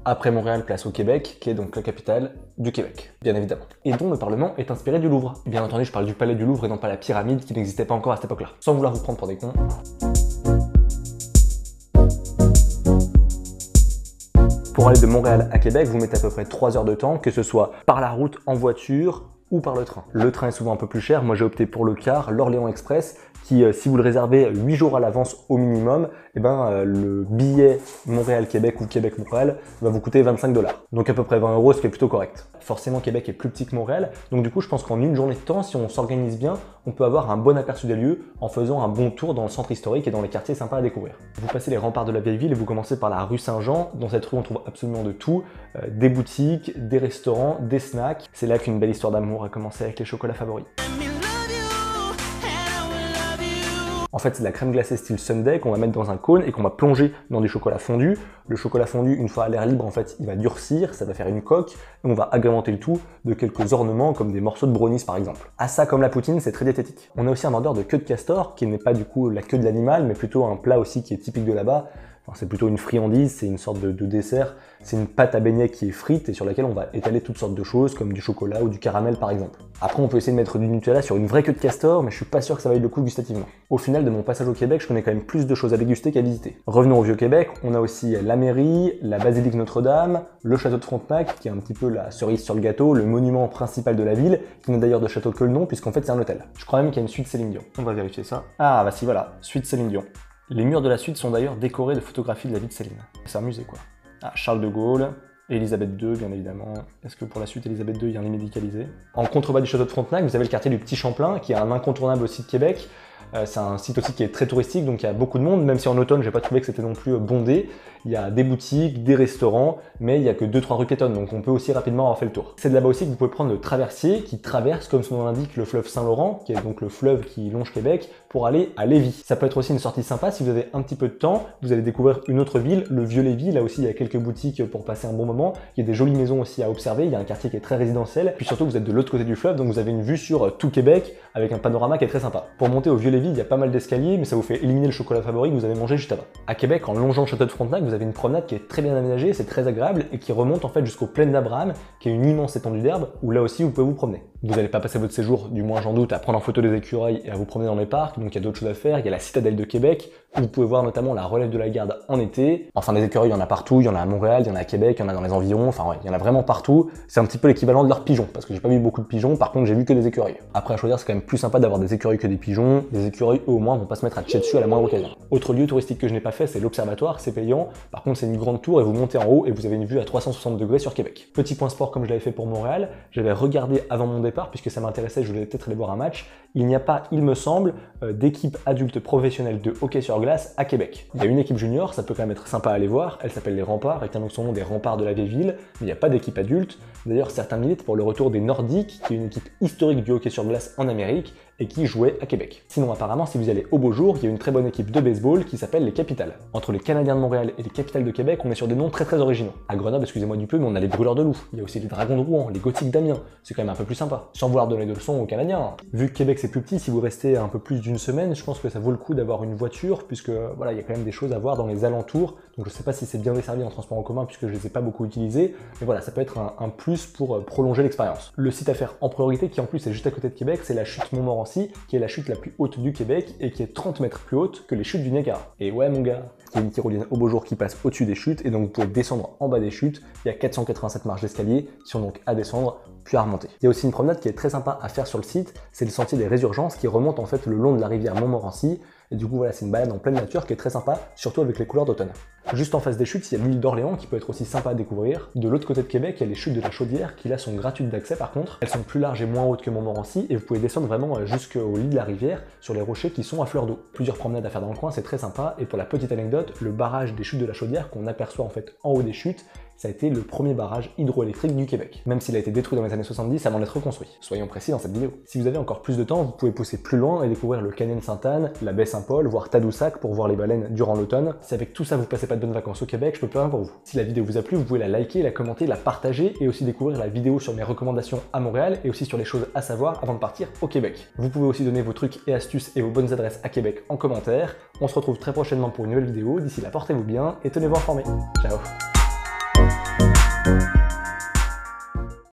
Après Montréal, place au Québec, qui est donc la capitale du Québec, bien évidemment. Et dont le Parlement est inspiré du Louvre. Bien entendu, je parle du palais du Louvre et non pas la pyramide qui n'existait pas encore à cette époque-là. Sans vouloir vous prendre pour des cons. Pour aller de Montréal à Québec, vous mettez à peu près 3 heures de temps, que ce soit par la route, en voiture ou par le train. Le train est souvent un peu plus cher. Moi, j'ai opté pour le car, l'Orléans Express, qui, si vous le réservez 8 jours à l'avance au minimum, le billet Montréal-Québec ou Québec-Montréal va vous coûter 25 $. Donc à peu près 20 €, ce qui est plutôt correct. Forcément, Québec est plus petit que Montréal. Donc du coup, je pense qu'en une journée de temps, si on s'organise bien, on peut avoir un bon aperçu des lieux en faisant un bon tour dans le centre historique et dans les quartiers sympas à découvrir. Vous passez les remparts de la vieille ville et vous commencez par la rue Saint-Jean. Dans cette rue, on trouve absolument de tout. Des boutiques, des restaurants, des snacks. C'est là qu'une belle histoire d'amour a commencé avec les chocolats favoris. En fait, c'est de la crème glacée style sundae qu'on va mettre dans un cône et qu'on va plonger dans du chocolat fondu. Le chocolat fondu, une fois à l'air libre, en fait, il va durcir, ça va faire une coque et on va agrémenter le tout de quelques ornements comme des morceaux de brownies par exemple. À ça, comme la poutine, c'est très diététique. On a aussi un ordre de queue de castor qui n'est pas du coup la queue de l'animal, mais plutôt un plat aussi qui est typique de là-bas. C'est plutôt une friandise, c'est une sorte de dessert. C'est une pâte à beignet qui est frite et sur laquelle on va étaler toutes sortes de choses comme du chocolat ou du caramel par exemple. Après, on peut essayer de mettre du Nutella sur une vraie queue de castor, mais je suis pas sûr que ça vaille le coup gustativement. Au final, de mon passage au Québec, je connais quand même plus de choses à déguster qu'à visiter. Revenons au Vieux-Québec, on a aussi la mairie, la basilique Notre-Dame, le château de Frontenac, qui est un petit peu la cerise sur le gâteau, le monument principal de la ville, qui n'a d'ailleurs de château que le nom, puisqu'en fait c'est un hôtel. Je crois même qu'il y a une suite Céline Dion. On va vérifier ça. Ah bah si, voilà, suite Céline Dion. Les murs de la suite sont d'ailleurs décorés de photographies de la vie de Céline. C'est un musée quoi. Ah, Charles de Gaulle, Élisabeth II bien évidemment. Est-ce que pour la suite Élisabeth II il y a un lit médicalisé? En contrebas du château de Frontenac, vous avez le quartier du Petit Champlain qui est un incontournable aussi de Québec. C'est un site aussi qui est très touristique, donc il y a beaucoup de monde, même si en automne, j'ai pas trouvé que c'était non plus bondé. Il y a des boutiques, des restaurants, mais il y a que 2-3 rues piétonnes, donc on peut aussi rapidement avoir fait le tour. C'est de là-bas aussi que vous pouvez prendre le traversier qui traverse, comme son nom l'indique, le fleuve Saint-Laurent, qui est donc le fleuve qui longe Québec, pour aller à Lévis. Ça peut être aussi une sortie sympa si vous avez un petit peu de temps, vous allez découvrir une autre ville, le Vieux-Lévis. Là aussi, il y a quelques boutiques pour passer un bon moment. Il y a des jolies maisons aussi à observer, il y a un quartier qui est très résidentiel, puis surtout vous êtes de l'autre côté du fleuve, donc vous avez une vue sur tout Québec avec un panorama qui est très sympa. Pour monter au Vieux-Lévis, il y a pas mal d'escaliers, mais ça vous fait éliminer le chocolat favori que vous avez mangé juste avant. À Québec, en longeant le château de Frontenac, vous avez une promenade qui est très bien aménagée, c'est très agréable et qui remonte en fait jusqu'aux plaines d'Abraham, qui est une immense étendue d'herbe où là aussi vous pouvez vous promener. Vous n'allez pas passer votre séjour, du moins j'en doute, à prendre en photo des écureuils et à vous promener dans les parcs, donc il y a d'autres choses à faire. Il y a la citadelle de Québec, où vous pouvez voir notamment la relève de la garde en été. Enfin, des écureuils, il y en a partout, il y en a à Montréal, il y en a à Québec, il y en a dans les environs, enfin ouais, il y en a vraiment partout. C'est un petit peu l'équivalent de leurs pigeons, parce que j'ai pas vu beaucoup de pigeons, par contre j'ai vu que des écureuils. Après à choisir, c'est quand même plus sympa d'avoir des écureuils que des pigeons. Les écureuils, eux au moins, vont pas se mettre à te chier dessus à la moindre occasion. Autre lieu touristique que je n'ai pas fait, c'est l'Observatoire, c'est payant. Par contre, c'est une grande tour et vous montez en haut et vous avez une vue à 360 degrés sur Québec. Petit point sport comme je l'avais fait pour Montréal, j'avais regardé avant mon départ, puisque ça m'intéressait, je voulais peut-être aller voir un match. Il n'y a pas, il me semble, d'équipe adulte professionnelle de hockey sur glace à Québec. Il y a une équipe junior, ça peut quand même être sympa à aller voir, elle s'appelle les Remparts, et tient donc son nom des remparts de la vieille ville, mais il n'y a pas d'équipe adulte. D'ailleurs, certains militent pour le retour des Nordiques, qui est une équipe historique du hockey sur glace en Amérique, et qui jouait à Québec. Sinon, apparemment, si vous y allez au beau jour, il y a une très bonne équipe de baseball qui s'appelle les Capitals. Entre les Canadiens de Montréal et les Capitals de Québec, on est sur des noms très originaux. À Grenoble, excusez-moi du peu, mais on a les Brûleurs de Loups, il y a aussi les Dragons de Rouen, les Gothiques d'Amiens, c'est quand même un peu plus sympa, sans vouloir donner de leçons aux Canadiens. Vu que Québec c'est plus petit, si vous restez un peu plus d'une semaine, je pense que ça vaut le coup d'avoir une voiture, puisque voilà, il y a quand même des choses à voir dans les alentours, donc je sais pas si c'est bien desservi en transport en commun, puisque je les ai pas beaucoup utilisés, mais voilà, ça peut être un plus pour prolonger l'expérience. Le site à faire en priorité, qui en plus est juste à côté de Québec, c'est la chute Montmorency, qui est la chute la plus haute du Québec et qui est 30 mètres plus haute que les chutes du Niagara. Et ouais mon gars, il y a une tyrolienne au beau jour qui passe au-dessus des chutes et donc vous pouvez descendre en bas des chutes. Il y a 487 marches d'escalier qui sont donc à descendre puis à remonter. Il y a aussi une promenade qui est très sympa à faire sur le site, c'est le sentier des Résurgences qui remonte en fait le long de la rivière Montmorency. Et du coup voilà, c'est une balade en pleine nature qui est très sympa, surtout avec les couleurs d'automne. Juste en face des chutes, il y a l'île d'Orléans qui peut être aussi sympa à découvrir. De l'autre côté de Québec, il y a les chutes de la Chaudière qui là sont gratuites d'accès par contre. Elles sont plus larges et moins hautes que Montmorency et vous pouvez descendre vraiment jusqu'au lit de la rivière sur les rochers qui sont à fleur d'eau. Plusieurs promenades à faire dans le coin, c'est très sympa. Et pour la petite anecdote, le barrage des chutes de la Chaudière qu'on aperçoit en fait en haut des chutes, ça a été le premier barrage hydroélectrique du Québec. Même s'il a été détruit dans les années 70 avant d'être reconstruit. Soyons précis dans cette vidéo. Si vous avez encore plus de temps, vous pouvez pousser plus loin et découvrir le canyon Sainte-Anne, la baie Saint-Paul, voire Tadoussac pour voir les baleines durant l'automne. Si avec tout ça vous passez pas de bonnes vacances au Québec, je peux plus rien pour vous. Si la vidéo vous a plu, vous pouvez la liker, la commenter, la partager et aussi découvrir la vidéo sur mes recommandations à Montréal et aussi sur les choses à savoir avant de partir au Québec. Vous pouvez aussi donner vos trucs et astuces et vos bonnes adresses à Québec en commentaire. On se retrouve très prochainement pour une nouvelle vidéo. D'ici là, portez-vous bien et tenez-vous informés. Ciao.